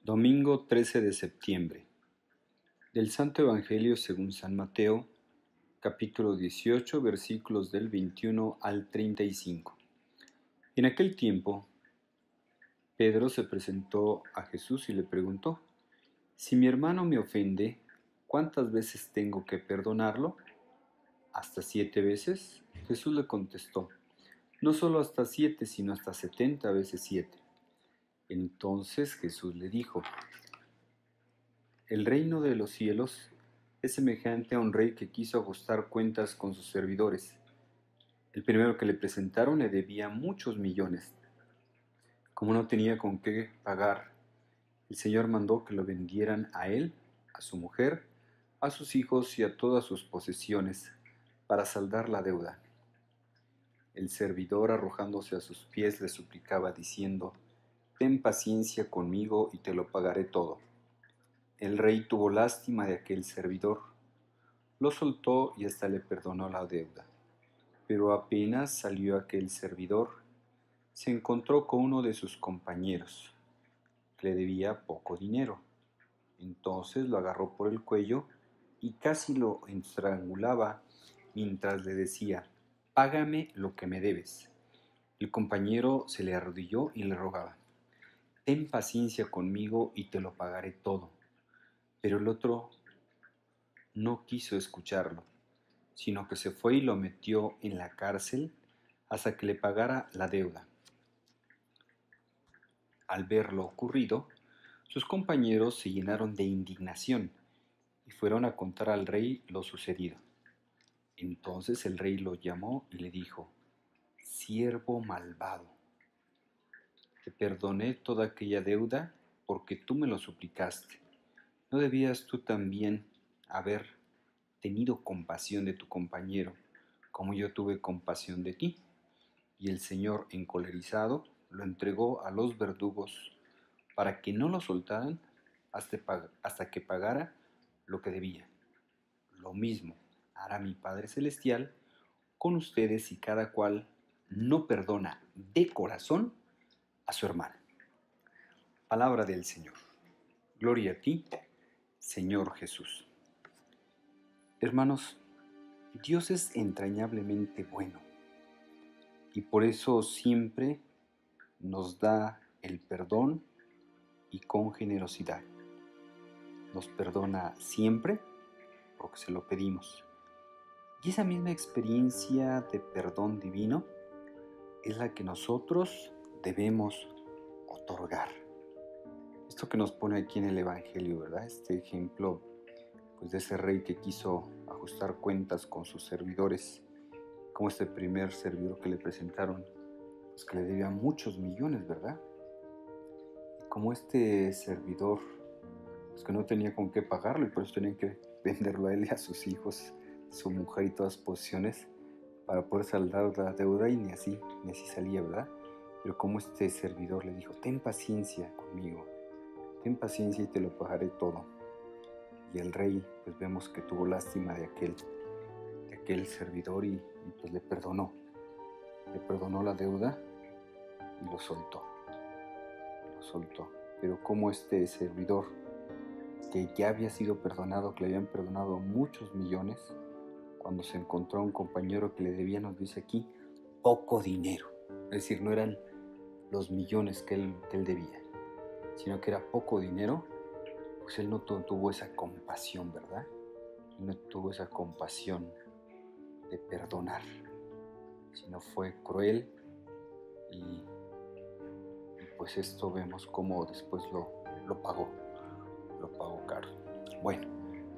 Domingo 13 de septiembre. Del Santo Evangelio según San Mateo, capítulo 18, versículos del 21 al 35. En aquel tiempo, Pedro se presentó a Jesús y le preguntó: «Si mi hermano me ofende, ¿cuántas veces tengo que perdonarlo? ¿Hasta 7 veces?» Jesús le contestó: «No solo hasta 7, sino hasta 70 veces 7». Entonces Jesús le dijo: «El reino de los cielos es semejante a un rey que quiso ajustar cuentas con sus servidores. El primero que le presentaron le debía muchos millones. Como no tenía con qué pagar, el Señor mandó que lo vendieran a él, a su mujer, a sus hijos y a todas sus posesiones, para saldar la deuda. El servidor, arrojándose a sus pies, le suplicaba diciendo: «Ten paciencia conmigo y te lo pagaré todo». El rey tuvo lástima de aquel servidor, lo soltó y hasta le perdonó la deuda. Pero apenas salió aquel servidor, se encontró con uno de sus compañeros, que le debía poco dinero. Entonces lo agarró por el cuello y casi lo estrangulaba mientras le decía: «Págame lo que me debes». El compañero se le arrodilló y le rogaba: «Ten paciencia conmigo y te lo pagaré todo». Pero el otro no quiso escucharlo, sino que se fue y lo metió en la cárcel hasta que le pagara la deuda. Al ver lo ocurrido, sus compañeros se llenaron de indignación y fueron a contar al rey lo sucedido. Entonces el rey lo llamó y le dijo: «Siervo malvado, te perdoné toda aquella deuda porque tú me lo suplicaste. ¿No debías tú también haber tenido compasión de tu compañero, como yo tuve compasión de ti?» Y el Señor, encolerizado, lo entregó a los verdugos para que no lo soltaran hasta que pagara lo que debía. Lo mismo hará mi Padre Celestial con ustedes si cada cual no perdona de corazón a su hermano. Palabra del Señor. Gloria a ti, Señor Jesús. Hermanos, Dios es entrañablemente bueno y por eso siempre nos da el perdón y con generosidad. Nos perdona siempre porque se lo pedimos. Y esa misma experiencia de perdón divino es la que nosotros debemos otorgar. Esto que nos pone aquí en el Evangelio, ¿verdad? Este ejemplo, pues, de ese rey que quiso ajustar cuentas con sus servidores, como este primer servidor que le presentaron, pues que le debía muchos millones, ¿verdad? Y como este servidor, pues que no tenía con qué pagarlo y por eso tenían que venderlo a él y a sus hijos, su mujer y todas sus posesiones para poder saldar la deuda, y ni así salía, ¿verdad? Pero como este servidor le dijo: «Ten paciencia conmigo, ten paciencia y te lo pagaré todo». Y el rey, pues vemos que tuvo lástima de aquel servidor y pues le perdonó la deuda y lo soltó. Pero como este servidor, que ya había sido perdonado, que le habían perdonado muchos millones, cuando se encontró a un compañero que le debía, nos dice aquí, poco dinero. Es decir, no eran los millones que él debía, sino que era poco dinero. Pues él no tuvo esa compasión, ¿verdad? No tuvo esa compasión de perdonar, sino fue cruel y pues esto vemos cómo después lo pagó caro. Bueno,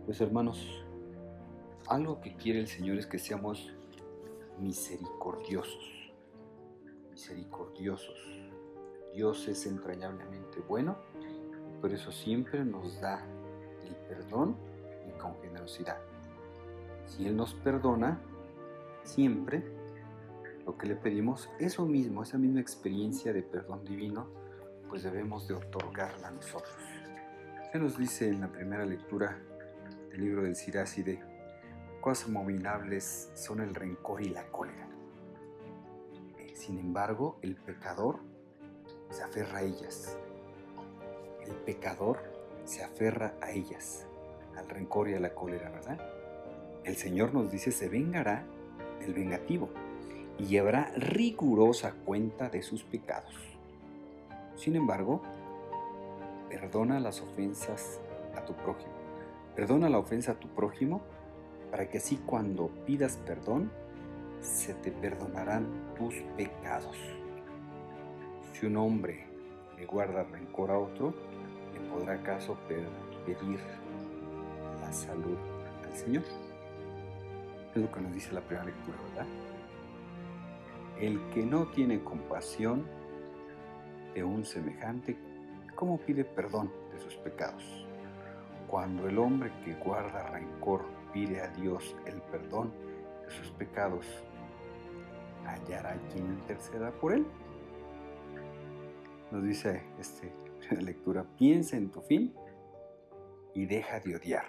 pues hermanos, algo que quiere el Señor es que seamos misericordiosos. Dios es entrañablemente bueno, y por eso siempre nos da el perdón y con generosidad. Si Él nos perdona, siempre lo que le pedimos, eso mismo, esa misma experiencia de perdón divino, pues debemos de otorgarla a nosotros. Se nos dice en la primera lectura del libro del Siráside: «Cosas abominables son el rencor y la cólera. Sin embargo, el pecador se aferra a ellas». El pecador se aferra a ellas, al rencor y a la cólera, ¿verdad? El Señor nos dice, se vengará del vengativo y llevará rigurosa cuenta de sus pecados. Sin embargo, perdona las ofensas a tu prójimo. Perdona la ofensa a tu prójimo para que así cuando pidas perdón, se te perdonarán tus pecados. Si un hombre le guarda rencor a otro, ¿le podrá acaso pedir la salud al Señor? Es lo que nos dice la primera lectura, ¿verdad? El que no tiene compasión de un semejante, ¿cómo pide perdón de sus pecados? Cuando el hombre que guarda rencor pide a Dios el perdón de sus pecados, ¿hallará quien interceda por él? Nos dice esta lectura, piensa en tu fin y deja de odiar.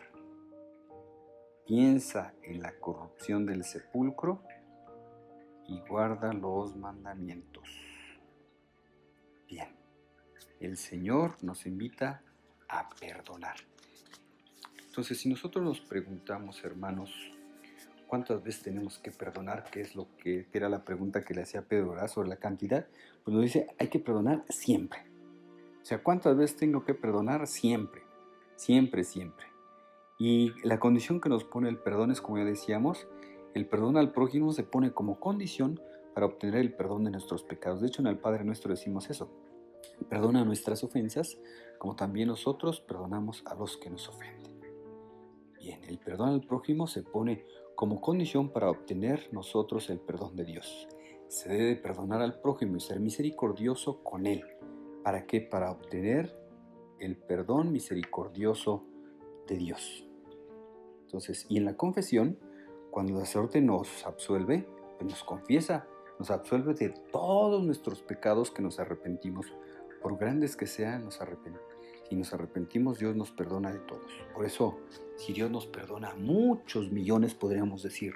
Piensa en la corrupción del sepulcro y guarda los mandamientos. Bien, el Señor nos invita a perdonar. Entonces, si nosotros nos preguntamos, hermanos, ¿cuántas veces tenemos que perdonar? Que es lo que era la pregunta que le hacía Pedro, ¿verdad? Sobre la cantidad. Pues nos dice, hay que perdonar siempre. O sea, ¿cuántas veces tengo que perdonar? Siempre. Siempre, siempre. Y la condición que nos pone el perdón es, como ya decíamos, el perdón al prójimo se pone como condición para obtener el perdón de nuestros pecados. De hecho, en el Padre Nuestro decimos eso. Perdona nuestras ofensas, como también nosotros perdonamos a los que nos ofenden. Bien, el perdón al prójimo se pone como condición para obtener nosotros el perdón de Dios. Se debe perdonar al prójimo y ser misericordioso con él. ¿Para qué? Para obtener el perdón misericordioso de Dios. Entonces, y en la confesión, cuando el sacerdote nos absuelve, pues nos confiesa, nos absuelve de todos nuestros pecados que nos arrepentimos. Por grandes que sean, nos arrepentimos. Si nos arrepentimos, Dios nos perdona de todos. Por eso, si Dios nos perdona muchos millones, podríamos decir,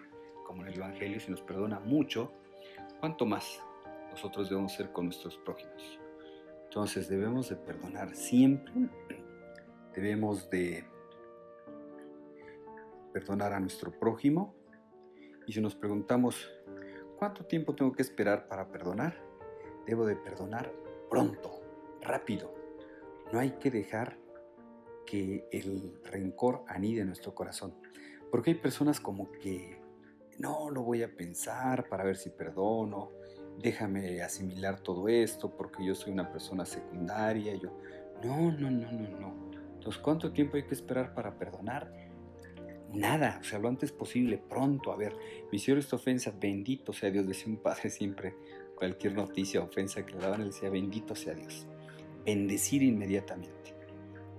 como en el Evangelio, si nos perdona mucho, ¿cuánto más nosotros debemos ser con nuestros prójimos? Entonces debemos de perdonar siempre, debemos de perdonar a nuestro prójimo. Y si nos preguntamos, ¿cuánto tiempo tengo que esperar para perdonar? Debo de perdonar pronto, rápido. No hay que dejar que el rencor anide en nuestro corazón. Porque hay personas como que, no, lo voy a pensar para ver si perdono, déjame asimilar todo esto porque yo soy una persona secundaria. No. Entonces, ¿cuánto tiempo hay que esperar para perdonar? Nada, o sea, lo antes posible, pronto. A ver, me hicieron esta ofensa, bendito sea Dios. Decía un padre siempre, cualquier noticia o ofensa que le daban, él decía, bendito sea Dios. Bendecir inmediatamente.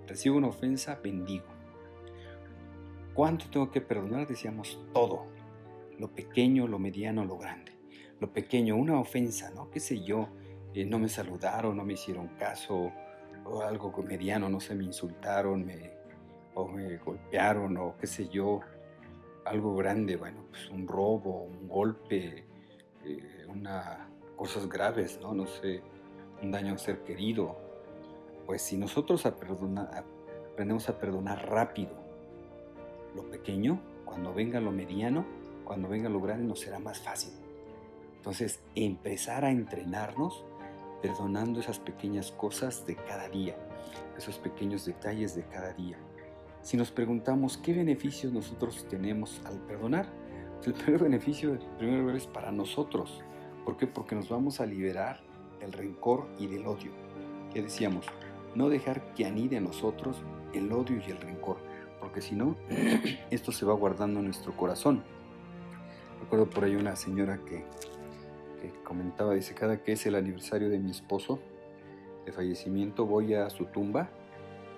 Recibo una ofensa, bendigo. ¿Cuánto tengo que perdonar? Decíamos todo. Lo pequeño, lo mediano, lo grande. Lo pequeño, una ofensa, ¿no? Qué sé yo, no me saludaron, no me hicieron caso, o algo mediano, no sé, me insultaron, o me golpearon, o qué sé yo, algo grande, bueno, pues un robo, un golpe, cosas graves, ¿no? No sé, un daño a un ser querido. Pues si nosotros aprendemos a perdonar rápido lo pequeño, cuando venga lo mediano, cuando venga lo grande nos será más fácil. Entonces, empezar a entrenarnos perdonando esas pequeñas cosas de cada día, esos pequeños detalles de cada día. Si nos preguntamos qué beneficios nosotros tenemos al perdonar, pues el primer beneficio, es para nosotros. ¿Por qué? Porque nos vamos a liberar del rencor y del odio. Ya decíamos, no dejar que anide en nosotros el odio y el rencor, porque si no, esto se va guardando en nuestro corazón. Recuerdo por ahí una señora que comentaba, dice, cada que es el aniversario de mi esposo de fallecimiento, voy a su tumba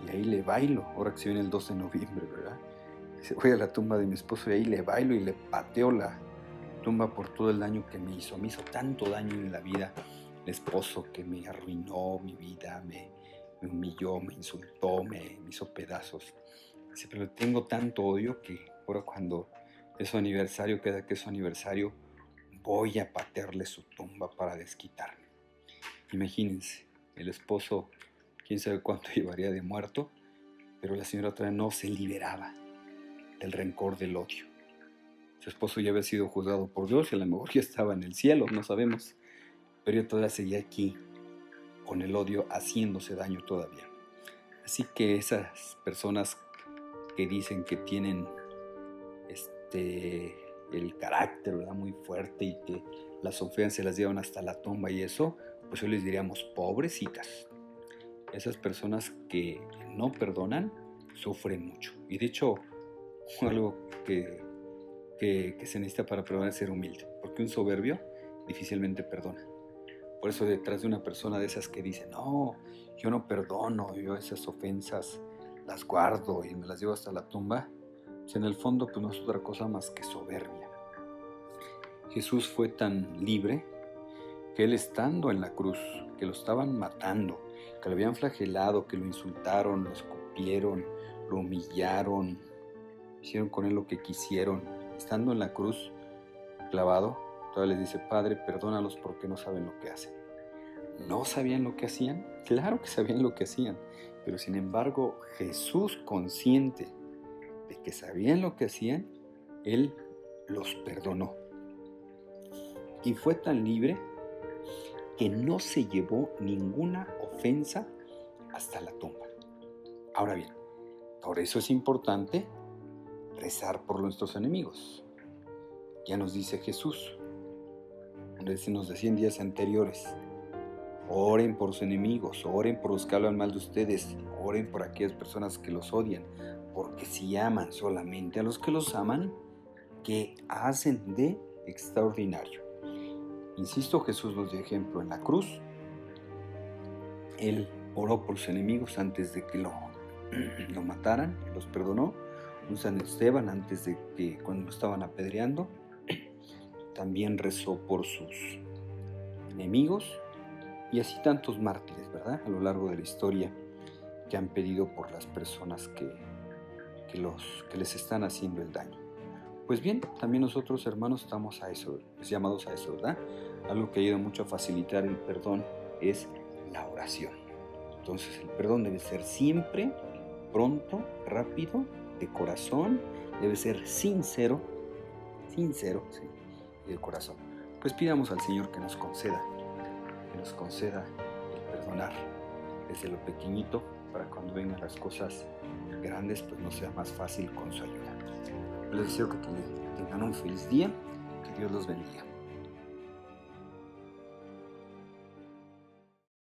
y ahí le bailo. Ahora que se viene el 2 de noviembre, ¿verdad? Dice, voy a la tumba de mi esposo y ahí le bailo y le pateo la tumba por todo el daño que me hizo. Me hizo tanto daño en la vida el esposo, que me arruinó mi vida, me humilló, me insultó, me hizo pedazos. Dice, pero tengo tanto odio que ahora cuando es su aniversario, cada que es su aniversario, voy a patearle su tumba para desquitarme. Imagínense, el esposo quién sabe cuánto llevaría de muerto, pero la señora todavía no se liberaba del rencor, del odio. Su esposo ya había sido juzgado por Dios y a lo mejor ya estaba en el cielo, no sabemos, pero ella todavía seguía aquí con el odio haciéndose daño todavía. Así que esas personas que dicen que tienen el carácter, ¿verdad?, muy fuerte y que las ofensas se las llevan hasta la tumba y eso, pues hoy les diríamos pobrecitas. Esas personas que no perdonan sufren mucho. Y de hecho, algo que se necesita para perdonar es ser humilde, porque un soberbio difícilmente perdona. Por eso detrás de una persona de esas que dice, no, yo no perdono, yo esas ofensas las guardo y me las llevo hasta la tumba, pues en el fondo pues no es otra cosa más que soberbia. Jesús fue tan libre que él, estando en la cruz, que lo estaban matando, que lo habían flagelado, que lo insultaron, lo escupieron, lo humillaron, hicieron con él lo que quisieron, estando en la cruz, clavado, todavía les dice, Padre, perdónalos porque no saben lo que hacen. ¿No sabían lo que hacían? Claro que sabían lo que hacían, pero sin embargo Jesús, consciente de que sabían lo que hacían, Él los perdonó. Y fue tan libre que no se llevó ninguna ofensa hasta la tumba. Ahora bien, por eso es importante rezar por nuestros enemigos. Ya nos dice Jesús, nos decía en días anteriores, oren por sus enemigos, oren por los que hablan mal de ustedes, oren por aquellas personas que los odian, porque si aman solamente a los que los aman, ¿qué hacen de extraordinario? Insisto, Jesús nos dio ejemplo en la cruz. Él oró por sus enemigos antes de que lo mataran, los perdonó. Un San Esteban antes de que, cuando lo estaban apedreando, también rezó por sus enemigos, y así tantos mártires, ¿verdad?, a lo largo de la historia, que han pedido por las personas que les están haciendo el daño. Pues bien, también nosotros, hermanos, estamos a eso, llamados a eso, ¿verdad? Algo que ayuda mucho a facilitar el perdón es la oración. Entonces el perdón debe ser siempre pronto, rápido, de corazón, debe ser sincero, sí, y de corazón. Pues pidamos al Señor que nos conceda el perdonar desde lo pequeñito, para cuando vengan las cosas grandes, pues nos sea más fácil con su ayuda. Les deseo que tengan un feliz día, que Dios los bendiga.